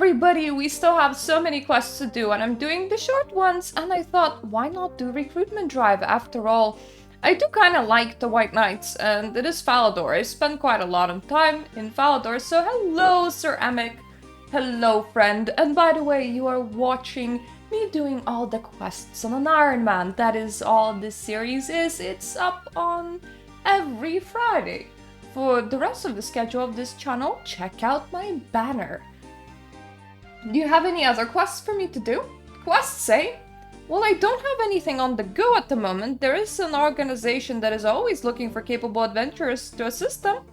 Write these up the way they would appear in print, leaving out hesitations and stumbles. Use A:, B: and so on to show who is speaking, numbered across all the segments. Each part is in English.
A: everybody, we still have so many quests to do, and I'm doing the short ones, and I thought, why not do Recruitment Drive after all? I do kind of like the White Knights, and it is Falador. I spend quite a lot of time in Falador, so hello, Sir Amic. Hello, friend. And by the way, you are watching me doing all the quests on an Ironman. That is all this series is. It's up on every Friday. For the rest of the schedule of this channel, check out my banner. Do you have any other quests for me to do? Quests, eh? Well, I don't have anything on the go at the moment. There is an organization that is always looking for capable adventurers to assist them.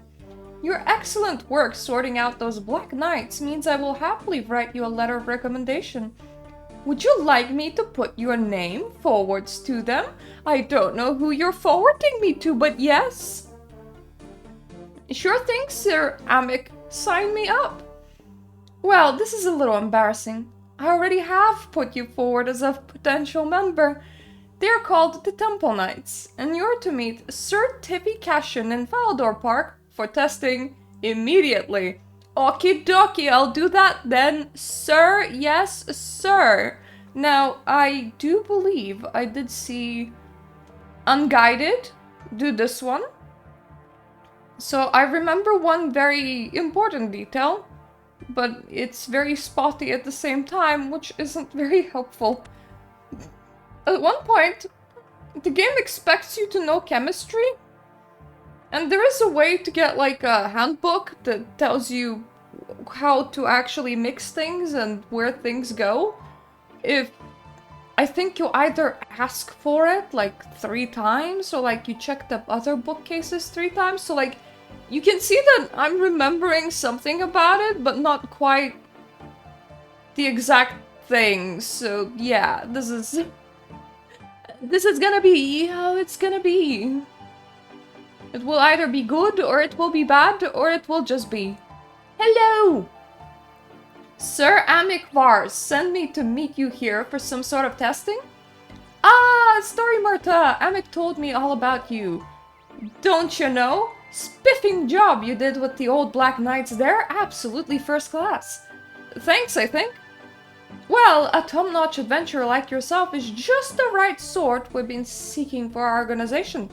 A: Your excellent work sorting out those Black Knights means I will happily write you a letter of recommendation. Would you like me to put your name forwards to them? I don't know who you're forwarding me to, but yes. Sure thing, Sir Amic. Sign me up. Well, this is a little embarrassing. I already have put you forward as a potential member. They're called the Temple Knights, and you're to meet Sir Tippy Cashin in Falador Park for testing immediately. Okie dokie, I'll do that then, sir. Yes, sir. Now, I do believe I did see Unguided do this one. So I remember one very important detail, but it's very spotty at the same time, which isn't very helpful. At one point, the game expects you to know chemistry, and there is a way to get like a handbook that tells you how to actually mix things and where things go. I think you either ask for it like 3 times, or like you check the other bookcases 3 times, so like you can see that I'm remembering something about it, but not quite the exact thing. So yeah, this is gonna be how it's gonna be. It will either be good, or it will be bad, or it will just be. Hello! Sir Amic Vars sent me to meet you here for some sort of testing? Ah, story Mirta! Amic told me all about you. Don't you know? Spiffing job you did with the old Black Knights there, absolutely first class. Thanks, I think. Well, a top-notch adventurer like yourself is just the right sort we've been seeking for our organization.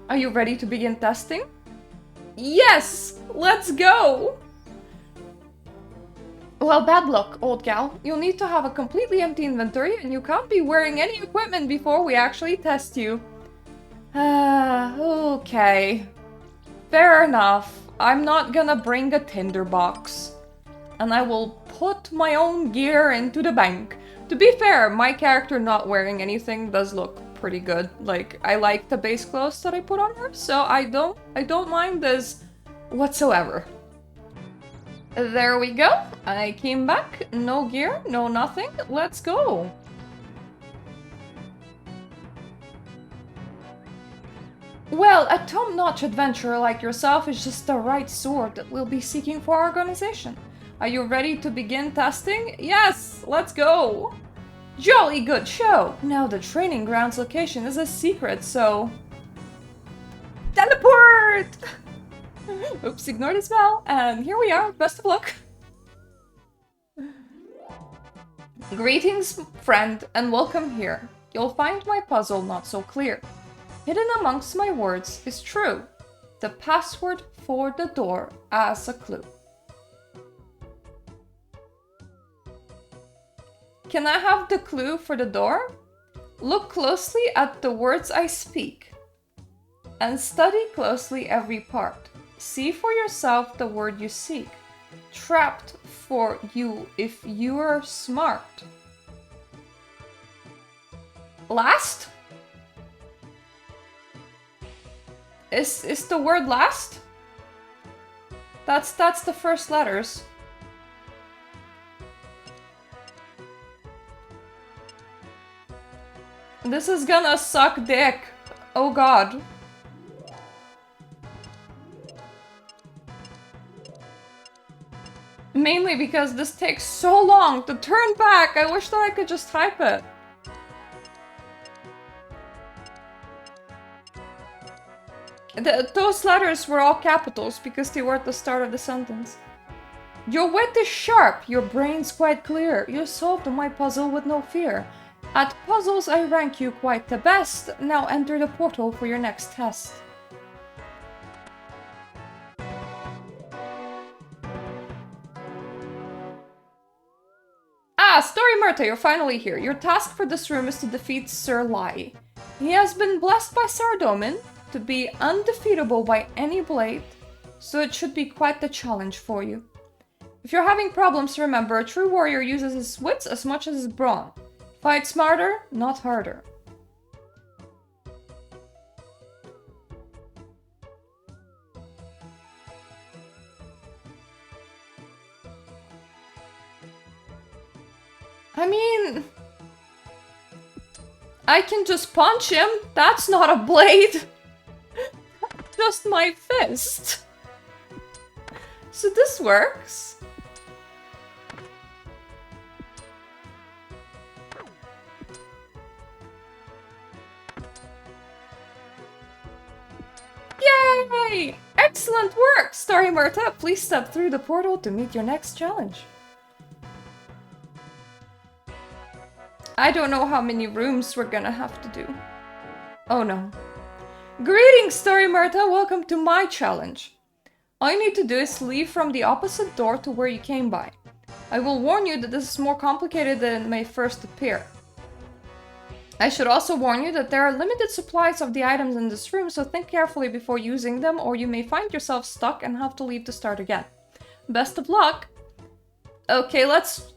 A: Are you ready to begin testing? Yes! Let's go! Well, bad luck, old gal. You'll need to have a completely empty inventory, and you can't be wearing any equipment before we actually test you. Okay. Fair enough. I'm not gonna bring a tinderbox. And I will put my own gear into the bank. To be fair, my character not wearing anything does look pretty good. Like, I like the base clothes that I put on her, so I don't mind this whatsoever. There we go. I came back. No gear, no nothing. Let's go. Well, a top-notch adventurer like yourself is just the right sort that we'll be seeking for our organization. Are you ready to begin testing? Yes, let's go! Jolly good show! Now the training grounds location is a secret, so... Teleport! Oops, ignore the spell, and here we are, best of luck! Greetings, friend, and welcome here. You'll find my puzzle not so clear. Hidden amongst my words is true. The password for the door as a clue. Can I have the clue for the door? Look closely at the words I speak. And study closely every part. See for yourself the word you seek. Trapped for you if you are smart. Last? Is the word last? That's the first letters. This is gonna suck dick. Oh god. Mainly because this takes so long to turn back. I wish that I could just type it. Those letters were all capitals because they were at the start of the sentence. Your wit is sharp, your brain's quite clear. You solved my puzzle with no fear. At puzzles I rank you quite the best. Now enter the portal for your next test. Ah, Story Mirta, you're finally here. Your task for this room is to defeat Sir Lai. He has been blessed by Sardomin to be undefeatable by any blade, so it should be quite the challenge for you. If you're having problems, remember, a true warrior uses his wits as much as his brawn. Fight smarter, not harder. I mean, I can just punch him. That's not a blade. Just my fist. So this works. Yay! Excellent work, Starry Mirta. Please step through the portal to meet your next challenge. I don't know how many rooms we're gonna have to do. Oh no. Greetings, Story Mirta. Welcome to my challenge. All you need to do is leave from the opposite door to where you came by. I will warn you that this is more complicated than it may first appear. I should also warn you that there are limited supplies of the items in this room, so think carefully before using them, or you may find yourself stuck and have to leave to start again. Best of luck! Okay, let's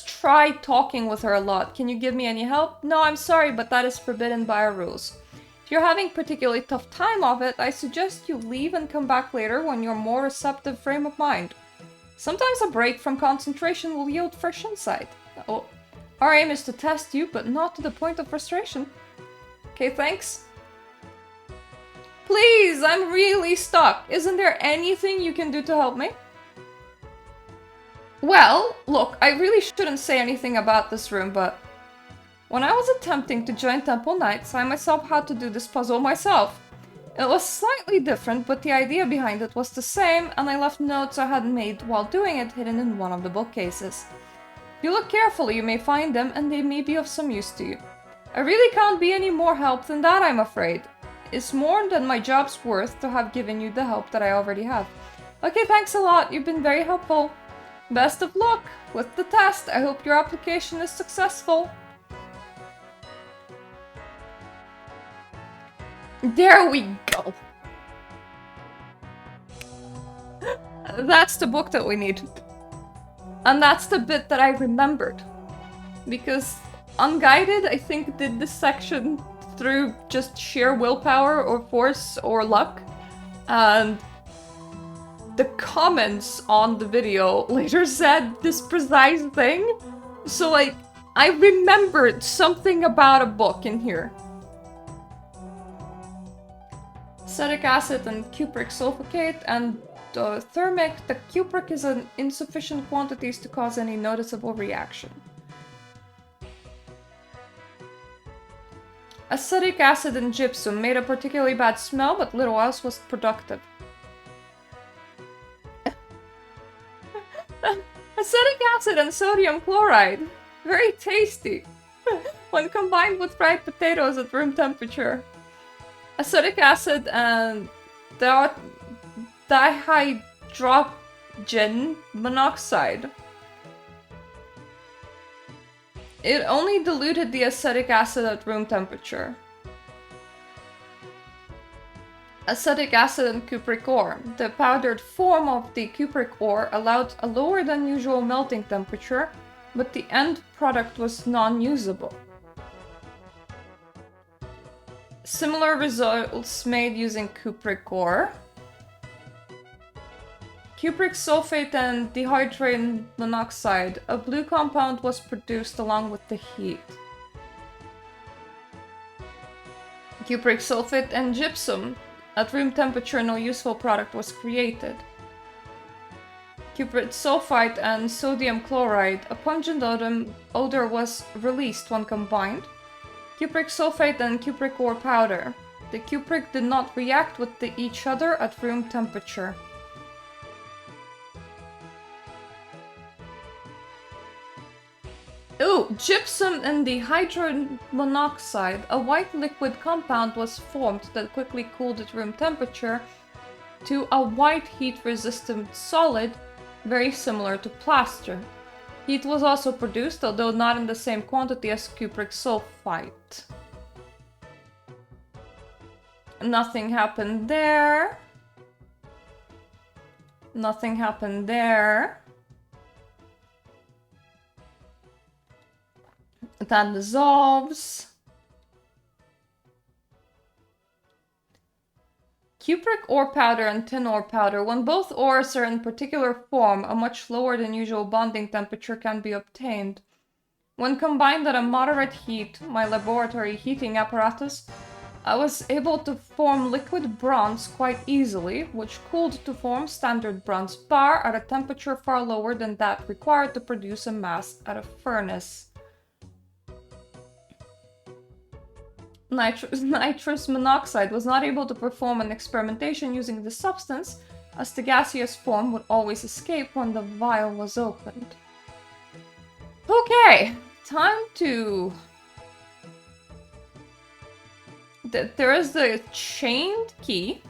A: try talking with her a lot. Can you give me any help? No, I'm sorry, but that is forbidden by our rules. If you're having particularly tough time of it, I suggest you leave and come back later when you're more receptive frame of mind. Sometimes a break from concentration will yield fresh insight. Oh, our aim is to test you, but not to the point of frustration. Okay, thanks. Please, I'm really stuck. Isn't there anything you can do to help me? Well, look, I really shouldn't say anything about this room, but when I was attempting to join Temple Knights, I myself had to do this puzzle myself. It was slightly different, but the idea behind it was the same, and I left notes I had made while doing it hidden in one of the bookcases. If you look carefully, you may find them, and they may be of some use to you. I really can't be any more help than that, I'm afraid. It's more than my job's worth to have given you the help that I already have. Okay, thanks a lot, you've been very helpful. Best of luck with the test. I hope your application is successful. There we go. That's the book that we need. And that's the bit that I remembered. Because Unguided, I think, did this section through just sheer willpower or force or luck. And the comments on the video later said this precise thing. So, like, I remembered something about a book in here. Acetic acid and cupric sulfate and thermic. The cupric is in insufficient quantities to cause any noticeable reaction. Acetic acid and gypsum made a particularly bad smell, but little else was productive. Acetic acid and sodium chloride. Very tasty. When combined with fried potatoes at room temperature. Acetic acid and dihydrogen monoxide. It only diluted the acetic acid at room temperature. Acetic acid and cupric ore. The powdered form of the cupric ore allowed a lower than usual melting temperature, but the end product was non-usable. Similar results made using cupric ore. Cupric sulfate and dihydrogen monoxide. A blue compound was produced along with the heat. Cupric sulfate and gypsum. At room temperature, no useful product was created. Cupric sulfite and sodium chloride. A pungent odor was released when combined. Cupric sulfate and cupric ore powder. The cupric did not react with each other at room temperature. Ooh, gypsum and the hydrogen monoxide. A white liquid compound was formed that quickly cooled at room temperature to a white heat-resistant solid, very similar to plaster. Heat was also produced, although not in the same quantity as cupric sulfite. Nothing happened there. Nothing happened there. That dissolves. Cupric ore powder and tin ore powder. When both ores are in particular form, a much lower than usual bonding temperature can be obtained. When combined at a moderate heat, my laboratory heating apparatus, I was able to form liquid bronze quite easily, which cooled to form standard bronze bar at a temperature far lower than that required to produce a mass at a furnace. Nitrous monoxide was not able to perform an experimentation using this substance, as the gaseous form would always escape when the vial was opened. Okay, time to... There is the chained key.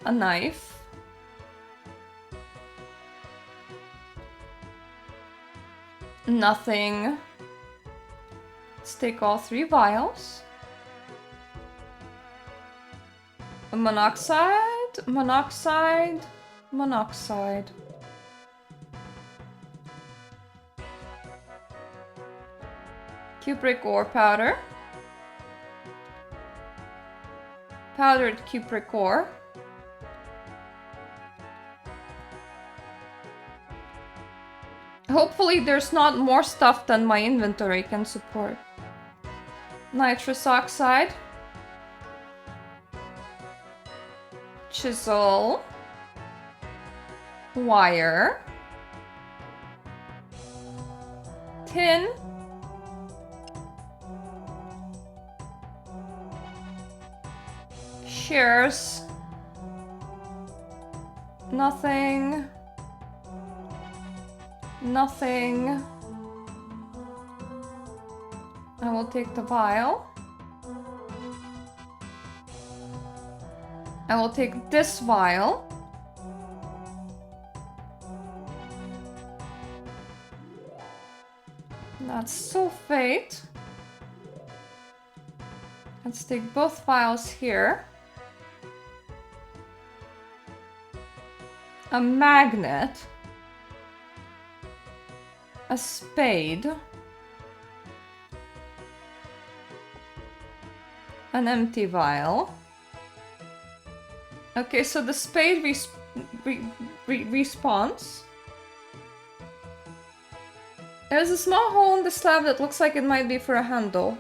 A: A knife. Nothing. Let's take all 3 vials. Monoxide, monoxide, monoxide. Cupric ore powder. Powdered cupric ore. Hopefully there's not more stuff than my inventory can support. Nitrous oxide. Chisel. Wire. Tin. Shears. Nothing. Nothing. I will take the vial. I will take this vial. That's sulfate. Let's take both vials here. A magnet. A spade. An empty vial. Okay, so the spade respawns. There's a small hole in the slab that looks like it might be for a handle.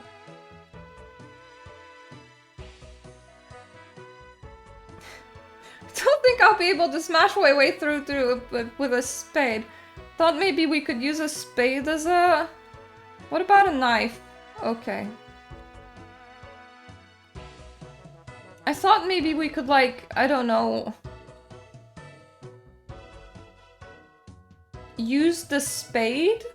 A: I don't think I'll be able to smash my way through with a spade. Thought maybe we could use a spade as a... What about a knife? Okay. I thought maybe we could, like, I don't know... use the spade?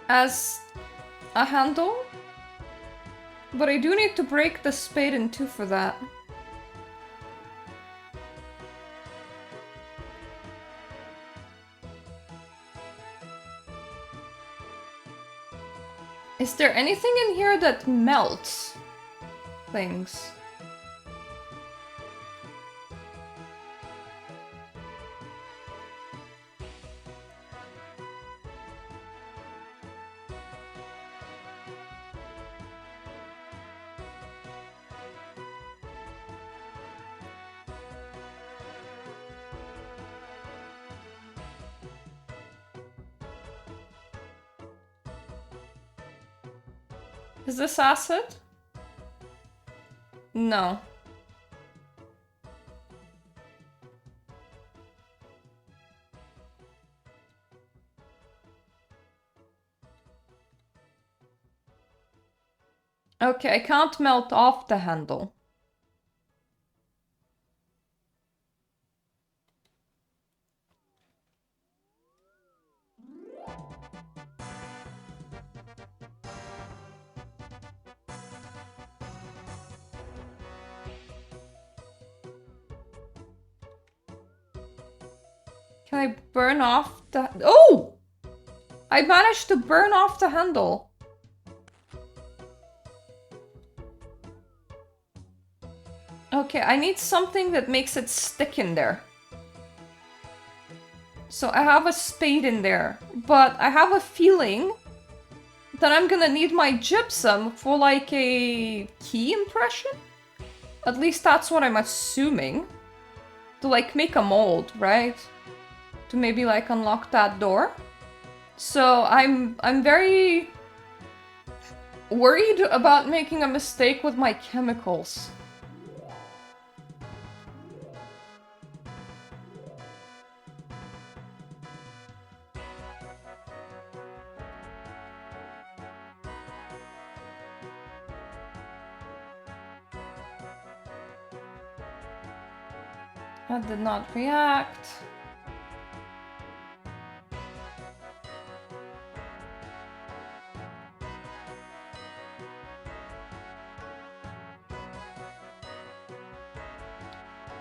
A: As a handle? But I do need to break the spade in 2 for that. Is there anything in here that melts things? Is this acid? No. Okay, I can't melt off the handle. Can I burn off the... Oh! I managed to burn off the handle. Okay, I need something that makes it stick in there. So I have a spade in there, but I have a feeling that I'm gonna need my gypsum for like a key impression? At least that's what I'm assuming. To like make a mold, right? To maybe like unlock that door. So I'm very worried about making a mistake with my chemicals. That did not react.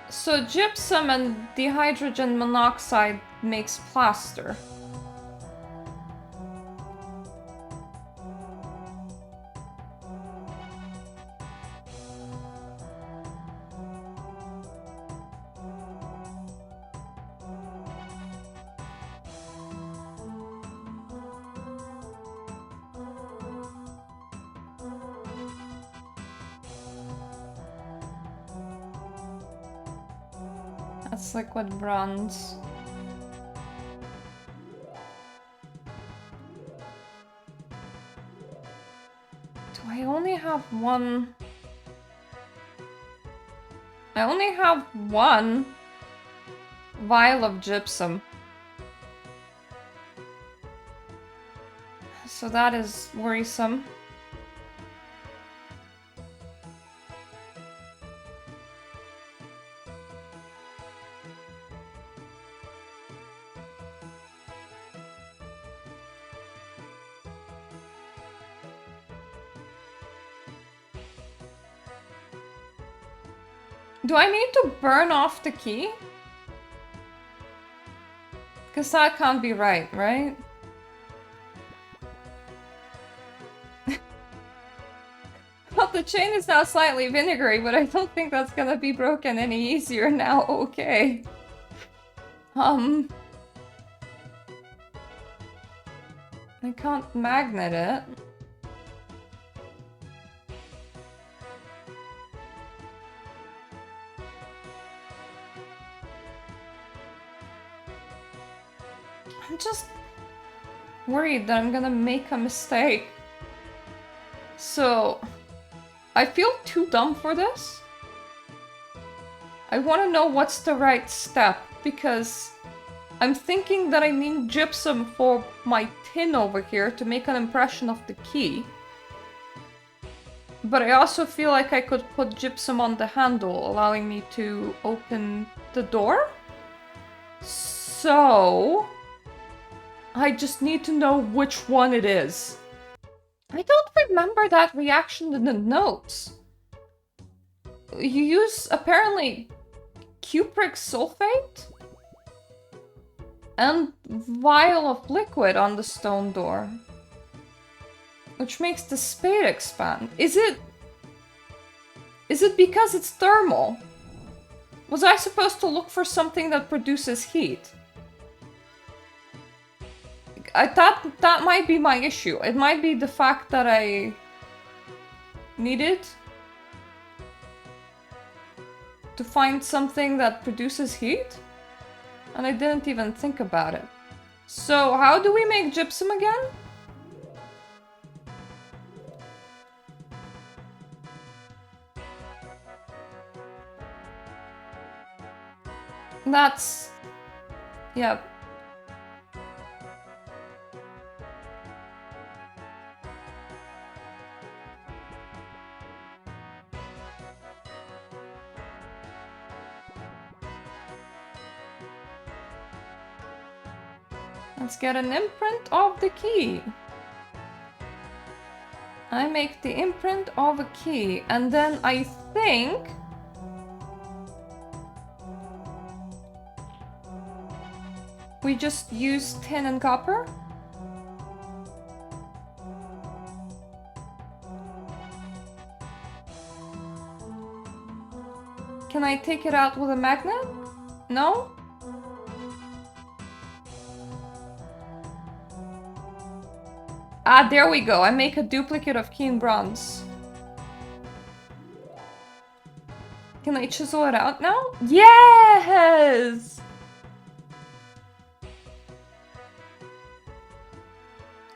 A: So gypsum and dihydrogen monoxide makes plaster. That's liquid bronze. Do I only have one? I only have one vial of gypsum. So that is worrisome. Do I need to burn off the key? Because that can't be right, right? Well, the chain is now slightly vinegary, but I don't think that's gonna be broken any easier now. Okay. I can't magnet it. I'm just worried that I'm gonna make a mistake. So, I feel too dumb for this. I want to know what's the right step, because I'm thinking that I need gypsum for my tin over here to make an impression of the key. But I also feel like I could put gypsum on the handle, allowing me to open the door. So... I just need to know which one it is. I don't remember that reaction in the notes. You use, apparently, cupric sulfate? And vial of liquid on the stone door. Which makes the spade expand. Is it because it's thermal? Was I supposed to look for something that produces heat? That might be my issue. It might be the fact that I need it to find something that produces heat, and I didn't even think about it. So how do we make gypsum again? That's... yeah. Let's get an imprint of the key. I make the imprint of a key, and then I think... We just use tin and copper? Can I take it out with a magnet? No? Ah, there we go. I make a duplicate of keen bronze. Can I chisel it out now? Yes!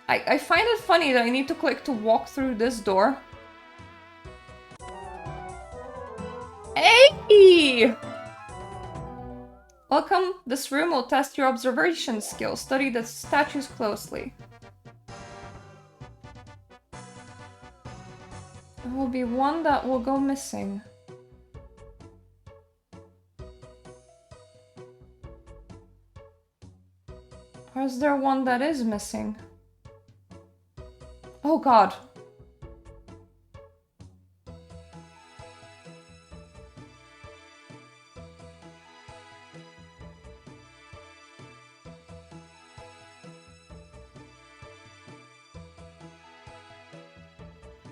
A: I find it funny that I need to click to walk through this door. Hey! Welcome. This room will test your observation skills. Study the statues closely. There will be one that will go missing. Or is there one that is missing? Oh god.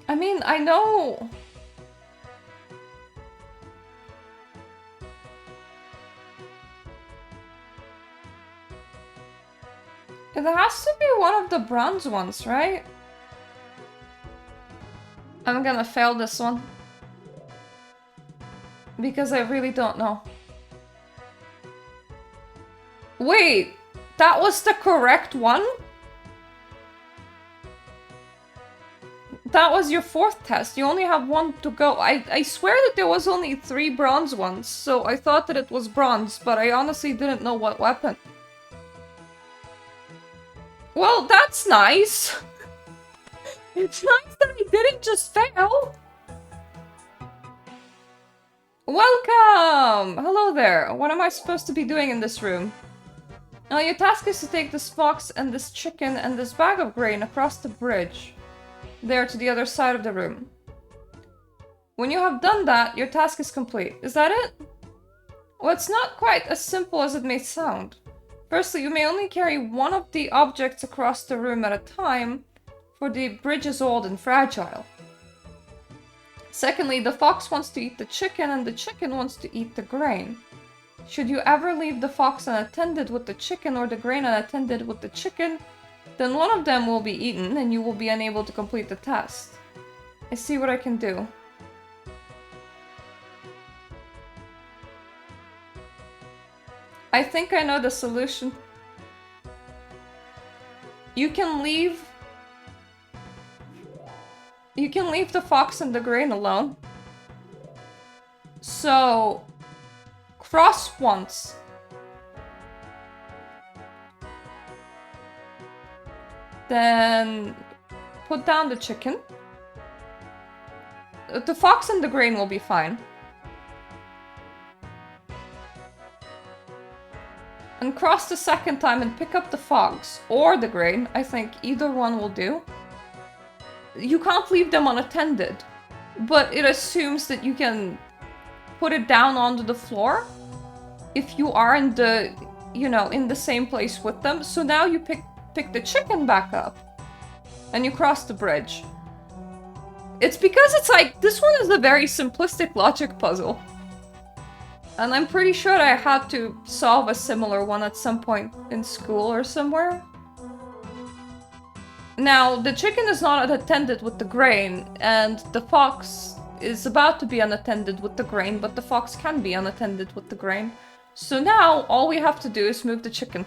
A: I mean, I know... It has to be one of the bronze ones, right? I'm gonna fail this one. Because I really don't know. Wait! That was the correct one? That was your fourth test. You only have one to go. I swear that there was only 3 bronze ones, so I thought that it was bronze, but I honestly didn't know what weapon. Well, that's nice. It's nice that I didn't just fail. Welcome! Hello there. What am I supposed to be doing in this room? Now, your task is to take this fox and this chicken and this bag of grain across the bridge. There to the other side of the room. When you have done that, your task is complete. Is that it? Well, it's not quite as simple as it may sound. Firstly, you may only carry one of the objects across the room at a time, for the bridge is old and fragile. Secondly, the fox wants to eat the chicken and the chicken wants to eat the grain. Should you ever leave the fox unattended with the chicken or the grain unattended with the chicken, then one of them will be eaten and you will be unable to complete the test. I see what I can do. I think I know the solution. You can leave the fox and the grain alone. So, cross once. Then put down the chicken. The fox and the grain will be fine. And cross the second time and pick up the fox or the grain. I think either one will do. You can't leave them unattended, but it assumes that you can put it down onto the floor if you are in the, you know, in the same place with them. So now you pick the chicken back up and you cross the bridge. It's because it's like, this one is a very simplistic logic puzzle. And I'm pretty sure I had to solve a similar one at some point in school or somewhere. Now, the chicken is not unattended with the grain, and the fox is about to be unattended with the grain, but the fox can be unattended with the grain. So now, all we have to do is move the chicken.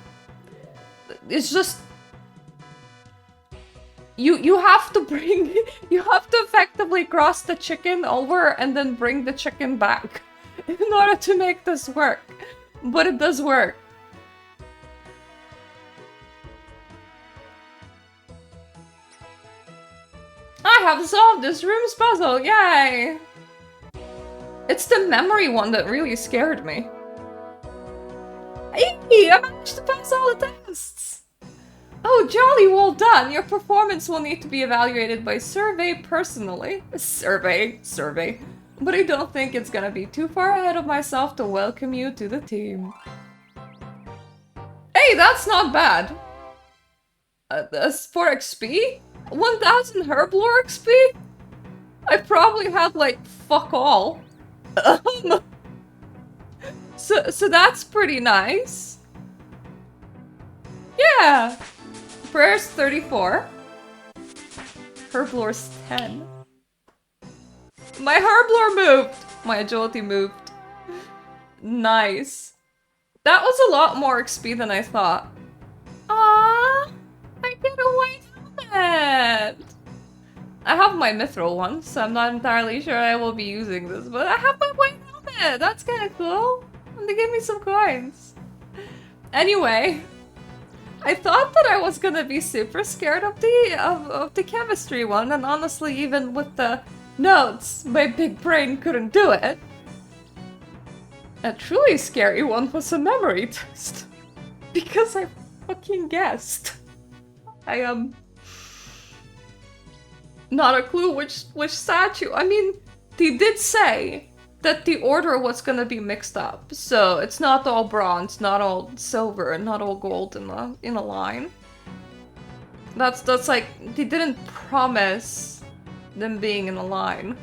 A: It's just... You have to bring... You have to effectively cross the chicken over and then bring the chicken back in order to make this work. But it does work. I have solved this room's puzzle, yay! It's the memory one that really scared me. Hey, I managed to pass all the tests! Oh, jolly, well done! Your performance will need to be evaluated by survey personally. Survey. But I don't think it's gonna be too far ahead of myself to welcome you to the team. Hey, that's not bad. As for XP? 1000 Herblore XP? I probably had like fuck all. So that's pretty nice. Yeah. Prayer's 34. Herblore's 10. My Herblore moved! My agility moved. Nice. That was a lot more XP than I thought. Ah, I get a white helmet! I have my mithril one, so I'm not entirely sure I will be using this, but I have my white helmet! That's kinda cool. And they gave me some coins. Anyway, I thought that I was gonna be super scared of the chemistry one, and honestly, even with the notes, my big brain couldn't do it. A truly scary one was a memory test. Because I fucking guessed. I not a clue which statue. I mean, they did say that the order was gonna be mixed up, so it's not all bronze, not all silver, and not all gold in a line. That's like, they didn't promise them being in a line.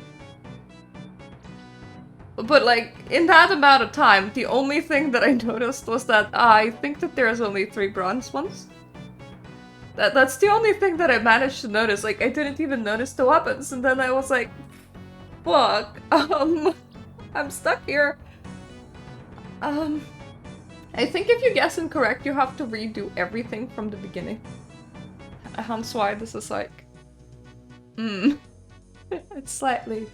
A: But like, in that amount of time, the only thing that I noticed was that I think that there's only 3 bronze ones. That's the only thing that I managed to notice. Like, I didn't even notice the weapons, and then I was like, fuck, I'm stuck here. I think if you guess incorrect, you have to redo everything from the beginning. Hence why this is like, it's slightly...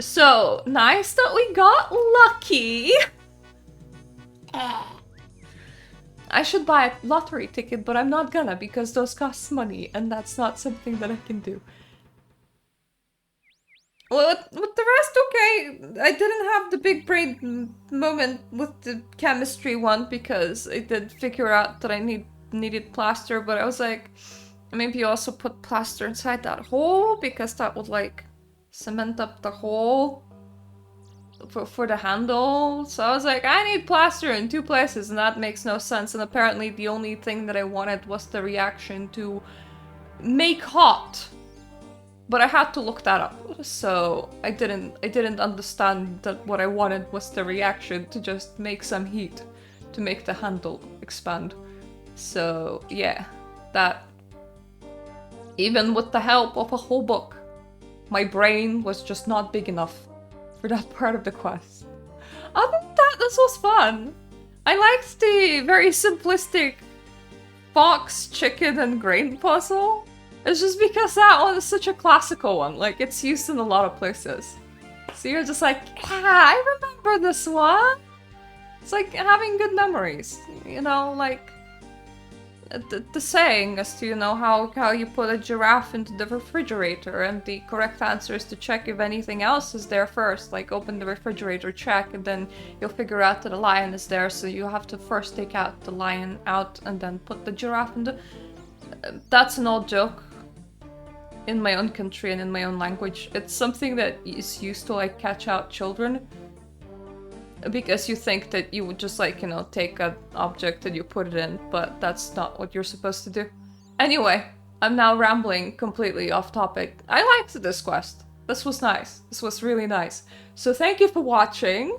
A: So, nice that we got lucky! I should buy a lottery ticket, but I'm not gonna because those cost money, and that's not something that I can do. Well, with the rest, okay. I didn't have the big brain moment with the chemistry one because I did figure out that I needed plaster, but I was like, maybe also put plaster inside that hole because that would like cement up the hole for the handle. So I was like, I need plaster in 2 places, and that makes no sense. And apparently the only thing that I wanted was the reaction to make hot. But I had to look that up, so I didn't understand that what I wanted was the reaction to just make some heat to make the handle expand. So yeah, that, even with the help of a whole book, my brain was just not big enough for that part of the quest. Other than that, this was fun. I liked the very simplistic fox, chicken, and grain puzzle. It's just because that one is such a classical one, like it's used in a lot of places. So you're just like, yeah, I remember this one. It's like having good memories, you know, like the saying as to, you know, how you put a giraffe into the refrigerator, and the correct answer is to check if anything else is there first, like open the refrigerator, check, and then you'll figure out that a lion is there, so you have to first take out the lion out and then put the giraffe in the... That's an old joke in my own country and in my own language. It's something that is used to like catch out children, because you think that you would just like, you know, take an object and you put it in, but that's not what you're supposed to do. Anyway, I'm now rambling completely off topic. I liked this quest. This was nice. This was really nice. So thank you for watching.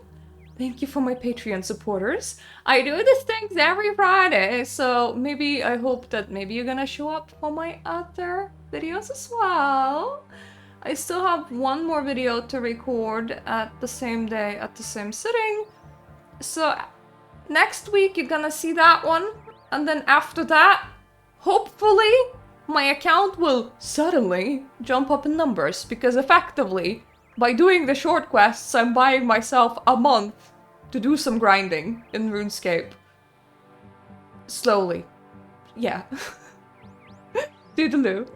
A: Thank you for my Patreon supporters. I do these things every Friday, so maybe I hope that maybe you're gonna show up for my other videos as well. I still have one more video to record at the same day, at the same sitting. So next week you're gonna see that one, and then after that, hopefully my account will suddenly jump up in numbers, because effectively, by doing the short quests, I'm buying myself a month to do some grinding in Runescape. Slowly. Yeah. Toodaloo.